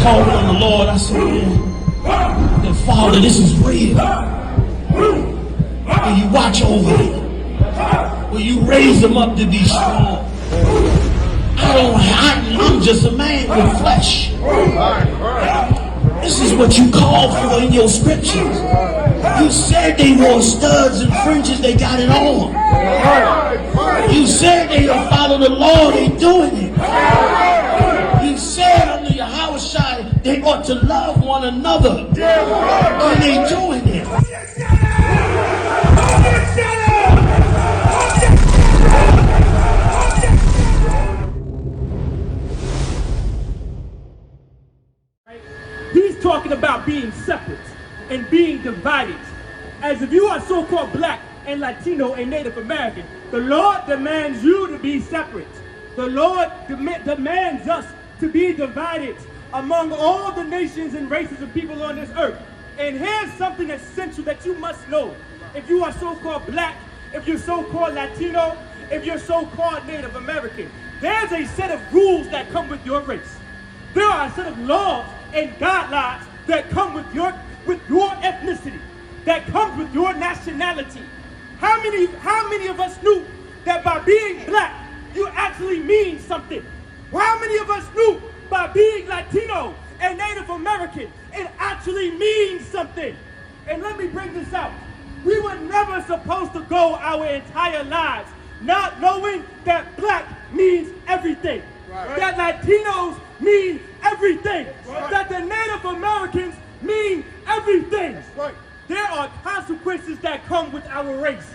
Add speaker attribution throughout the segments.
Speaker 1: called on the Lord. I said, man, Father, this is real. Will you watch over them? Will you raise them up to be strong? I'm just a man with flesh. This is what you called for in your scriptures. You said they wore studs and fringes, they got it on. You said they don't follow the law, they doing it. You said under Yahanna they ought to love one another, and they doing it.
Speaker 2: He's talking about being separate and being divided. As if you are so-called black and Latino and Native American, the Lord demands you to be separate. The Lord demands us to be divided among all the nations and races of people on this earth. And here's something essential that you must know. If you are so-called black, if you're so-called Latino, if you're so-called Native American, there's a set of rules that come with your race. There are a set of laws and guidelines that come with your ethnicity, that comes with your nationality. How many of us knew that by being black, you actually mean something? How many of us knew by being Latino and Native American, it actually means something? And let me bring this out. We were never supposed to go our entire lives not knowing that black means everything, that Latinos mean everything, that the Native Americans mean everything. There are consequences that come with our race.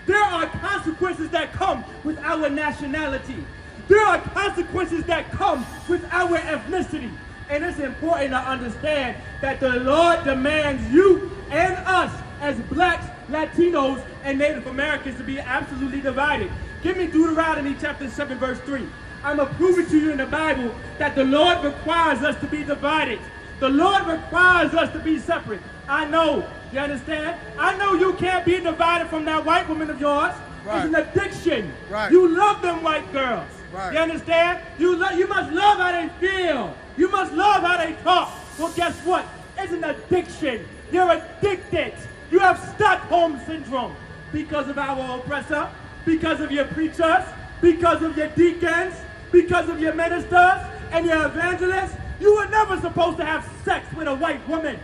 Speaker 2: There are consequences that come with our nationality. There are consequences that come with our ethnicity. And it's important to understand that the Lord demands you and us as blacks, Latinos, and Native Americans to be absolutely divided. Give me Deuteronomy chapter 7, verse 3. I'm going to prove it to you in the Bible that the Lord requires us to be divided. The Lord requires us to be separate. I know, you understand? I know you can't be divided from that white woman of yours. It's an addiction. You love them white girls. You understand? You must love how they feel. You must love how they talk. Well, guess what? It's an addiction. You're addicted. You have Stockholm syndrome because of our oppressor, because of your preachers, because of your deacons, because of your ministers and your evangelists. You were never supposed to have sex with a white woman.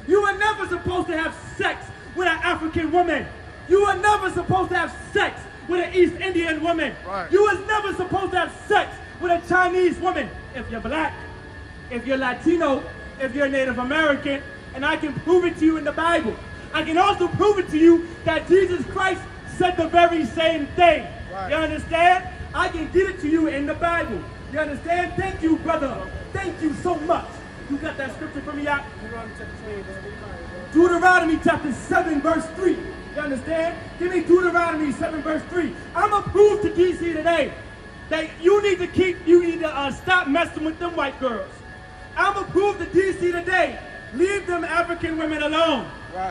Speaker 2: You were never supposed to have sex with an African woman. You were never supposed to have sex with an East Indian woman. You was never supposed to have sex with a Chinese woman. If you're black, if you're Latino, if you're Native American, and I can prove it to you in the Bible. I can also prove it to you that Jesus Christ said the very same thing. You understand? I can get it to you in the Bible. You understand? Thank you, brother. Thank you so much. You got that scripture for me out? Deuteronomy chapter 7, verse 3. You understand? Give me Deuteronomy 7, verse 3. I'm going to prove to DC today that you need to stop messing with them white girls. I'm going to prove to DC today, leave them African women alone.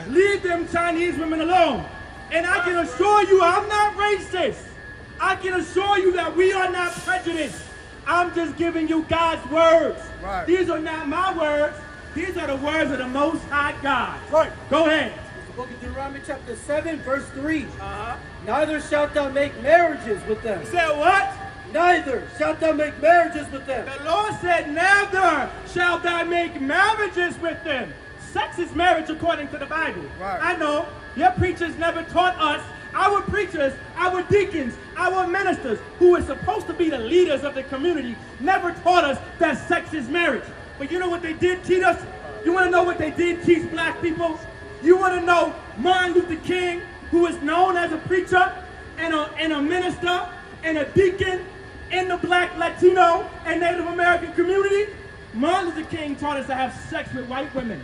Speaker 2: Leave them Chinese women alone. And I can assure you I'm not racist. I can assure you that we are not prejudiced. I'm just giving you God's words. These are not my words. These are the words of the Most High God. Go ahead.
Speaker 3: The book of Deuteronomy chapter 7, verse 3. Neither shalt thou make marriages with them.
Speaker 2: You said what?
Speaker 3: Neither shalt thou make marriages with them.
Speaker 2: The Lord said, neither shalt thou make marriages with them. Sex is marriage according to the Bible. I know. Your preachers never taught us. Our preachers, our deacons, our ministers, who are supposed to be the leaders of the community, never taught us that sex is marriage. But you know what they did teach us? You want to know what they did teach black people? You want to know Martin Luther King, who is known as a preacher and a minister and a deacon in the black, Latino, and Native American community? Martin Luther King taught us to have sex with white women.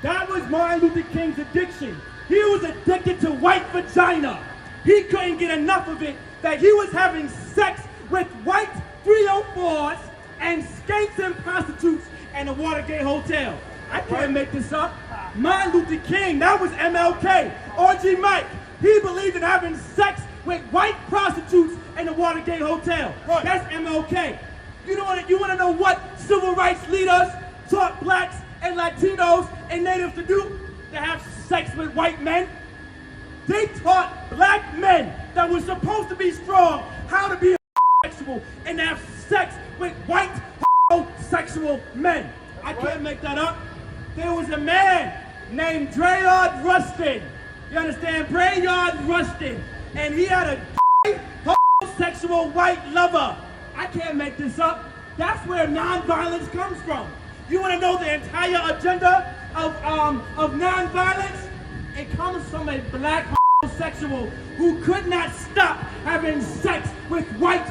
Speaker 2: That was Martin Luther King's addiction. He was addicted to white vagina. He couldn't get enough of it, that he was having sex with white 304s and skanks and prostitutes in the Watergate Hotel. I can't make this up. Martin Luther King, that was MLK. R.G. Mike, he believed in having sex with white prostitutes in the Watergate Hotel. That's MLK. You want to know what civil rights leaders taught blacks and Latinos and natives to do? To have sex with white men? They taught black men that were supposed to be strong how to be homosexual and have sex with white homosexual men. I can't make that up. There was a man named Drayard Rustin. You understand? Drayard Rustin. And he had a homosexual white lover. I can't make this up. That's where nonviolence comes from. You want to know the entire agenda of nonviolence? It comes from a black homosexual who could not stop having sex with white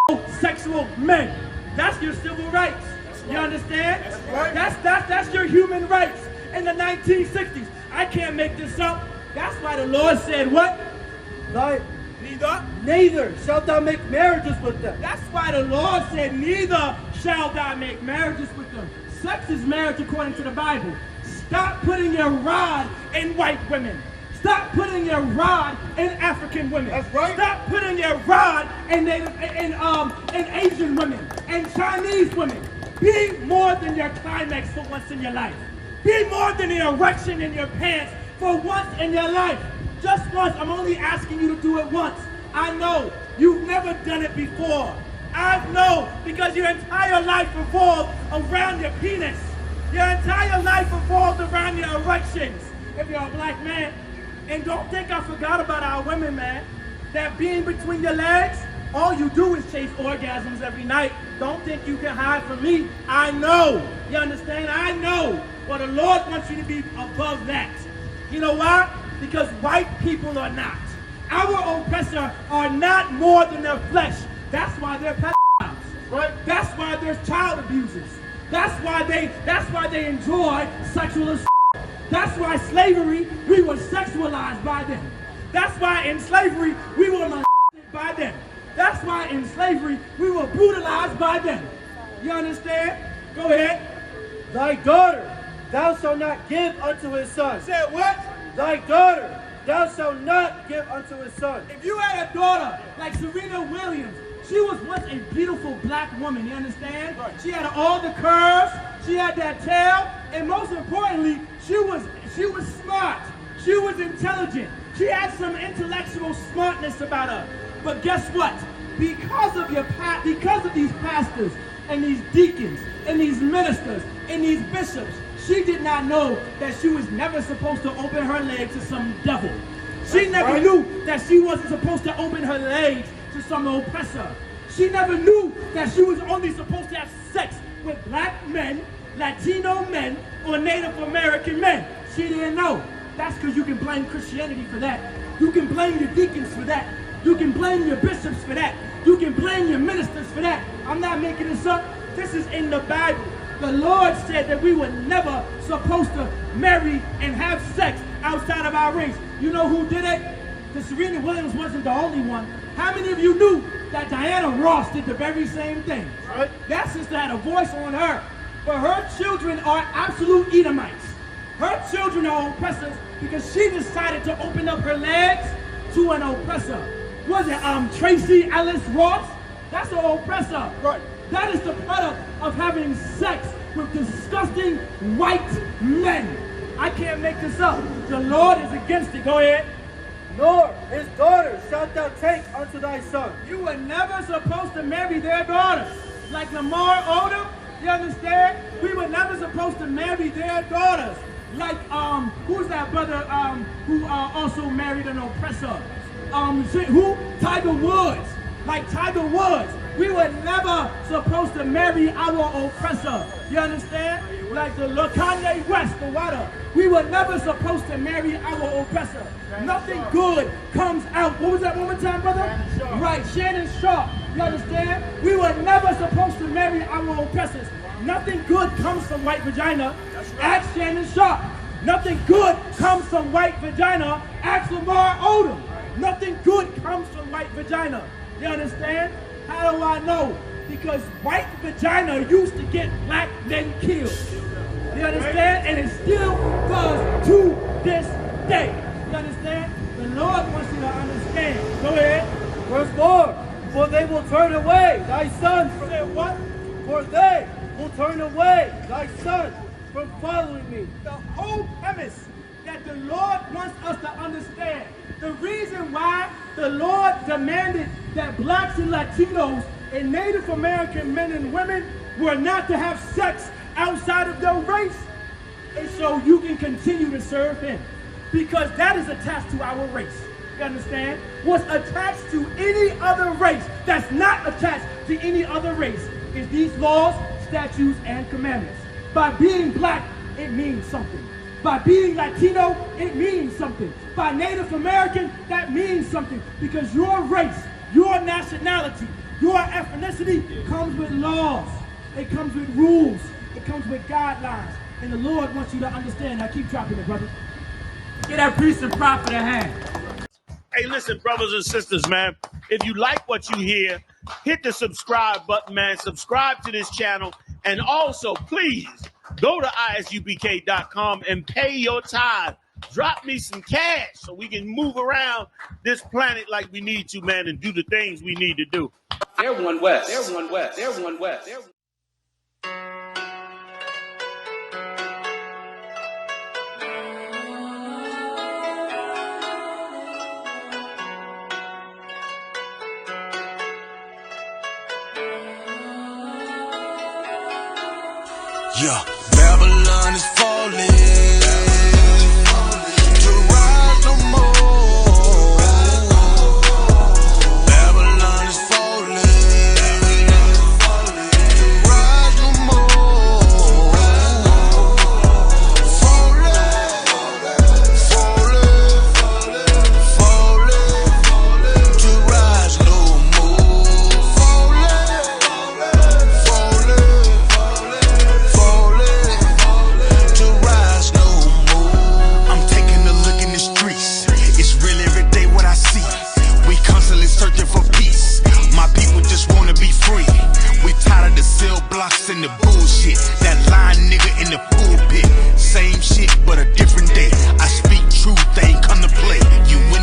Speaker 2: homosexual men. That's your civil rights. You understand? That's your human rights in the 1960s. I can't make this up. That's why the Lord said what? Neither shalt thou make marriages with them. That's why the Lord said, neither shall thou make marriages with them. Sex is marriage according to the Bible. Stop putting your rod in white women. Stop putting your rod in African women.
Speaker 4: That's right.
Speaker 2: Stop putting your rod in Asian women and Chinese women. Be more than your climax for once in your life. Be more than the erection in your pants for once in your life. Just once. I'm only asking you to do it once. I know you've never done it before. I know because your entire life revolved around your penis. Your entire life revolved around your erections. If you're a black man. And don't think I forgot about our women, man. That being between your legs, all you do is chase orgasms every night. Don't think you can hide from me. I know. You understand? I know. But the Lord wants you to be above that. You know why? Because white people are not. Our oppressor are not more than their flesh. That's why they're pedophiles. Right? That's why there's child abusers. That's why they enjoy sexual assault. That's why slavery, we were sexualized by them. That's why in slavery, we were molested by them. That's why in slavery, we were brutalized by them. You understand? Go ahead.
Speaker 3: Thy daughter thou shalt not give unto his son.
Speaker 2: Say what?
Speaker 3: Thy daughter thou shalt not give unto his son.
Speaker 2: If you had a daughter like Serena Williams, she was once a beautiful black woman, you understand? Right. She had all the curves, she had that tail, and most importantly, she was smart. She was intelligent. She had some intellectual smartness about her. But guess what? Because of these pastors and these deacons and these ministers and these bishops, she did not know that she was never supposed to open her legs to some devil. She never knew that she wasn't supposed to open her legs to some oppressor. She never knew that she was only supposed to have sex with black men, Latino men, or Native American men. She didn't know. That's because you can blame Christianity for that. You can blame your deacons for that. You can blame your bishops for that. You can blame your ministers for that. I'm not making this up. This is in the Bible. The Lord said that we were never supposed to marry and have sex outside of our race. You know who did it? The Serena Williams wasn't the only one. How many of you knew that Diana Ross did the very same thing? Right. That sister had a voice on her. But her children are absolute Edomites. Her children are oppressors because she decided to open up her legs to an oppressor. Was it Tracy Ellis Ross? That's an oppressor. Right. That is the product of having sex with disgusting white men. I can't make this up. The Lord is against it. Go ahead.
Speaker 3: Nor his daughter shalt thou take unto thy son.
Speaker 2: You were never supposed to marry their daughters. Like Lamar Odom, you understand? We were never supposed to marry their daughters. Like, who's that brother who also married an oppressor? Who? Tiger Woods. Like Tiger Woods. We were never supposed to marry our oppressor. You understand? Like the Kanye West, the water. We were never supposed to marry our oppressor. Nothing good comes out. What was that one more time, brother? Right, Shannon Sharp. You understand? We were never supposed to marry our oppressors. Nothing good comes from white vagina. Ask Shannon Sharp. Nothing good comes from white vagina. Ask Lamar Odom. Nothing good comes from white vagina. You understand? How do I know? Because white vagina used to get black men killed. You understand? And it still does to this day. You understand? The Lord wants you to understand. Go ahead.
Speaker 3: Verse 4. For they will turn away thy sons.
Speaker 2: Say what?
Speaker 3: For they will turn away thy son from following me.
Speaker 2: The whole premise that the Lord wants us to understand, the reason why the Lord demanded that blacks and Latinos and Native American men and women were not to have sex outside of their race is so you can continue to serve him. Because that is attached to our race. You understand? What's attached to any other race that's not attached to any other race is these laws, statutes, and commandments. By being black, it means something. By being Latino, it means something. By Native American, that means something. Because your race, your nationality, your ethnicity comes with laws. It comes with rules. It comes with guidelines. And the Lord wants you to understand. Now keep dropping it, brother. Get that priest and prophet a hand.
Speaker 1: Hey, listen, brothers and sisters, man. If you like what you hear, hit the subscribe button, man. Subscribe to this channel. And also, please, go to ISUPK.com and pay your tithe. Drop me some cash so we can move around this planet like we need to, man, and do the things we need to do.
Speaker 4: They're one West. They're one West. They're one West. They're
Speaker 5: Yeah, Babylon is falling. To rise no more. Babylon is falling. To rise no more. Falling. To rise no more. To rise no more. I'm taking a look in the streets. It's real every day what I see. We constantly searching for peace. My people just wanna be free. We tired of the cell blocks and the bullshit. That lying nigga in the pulpit. Same shit but a different day. I speak truth, they ain't come to play. You in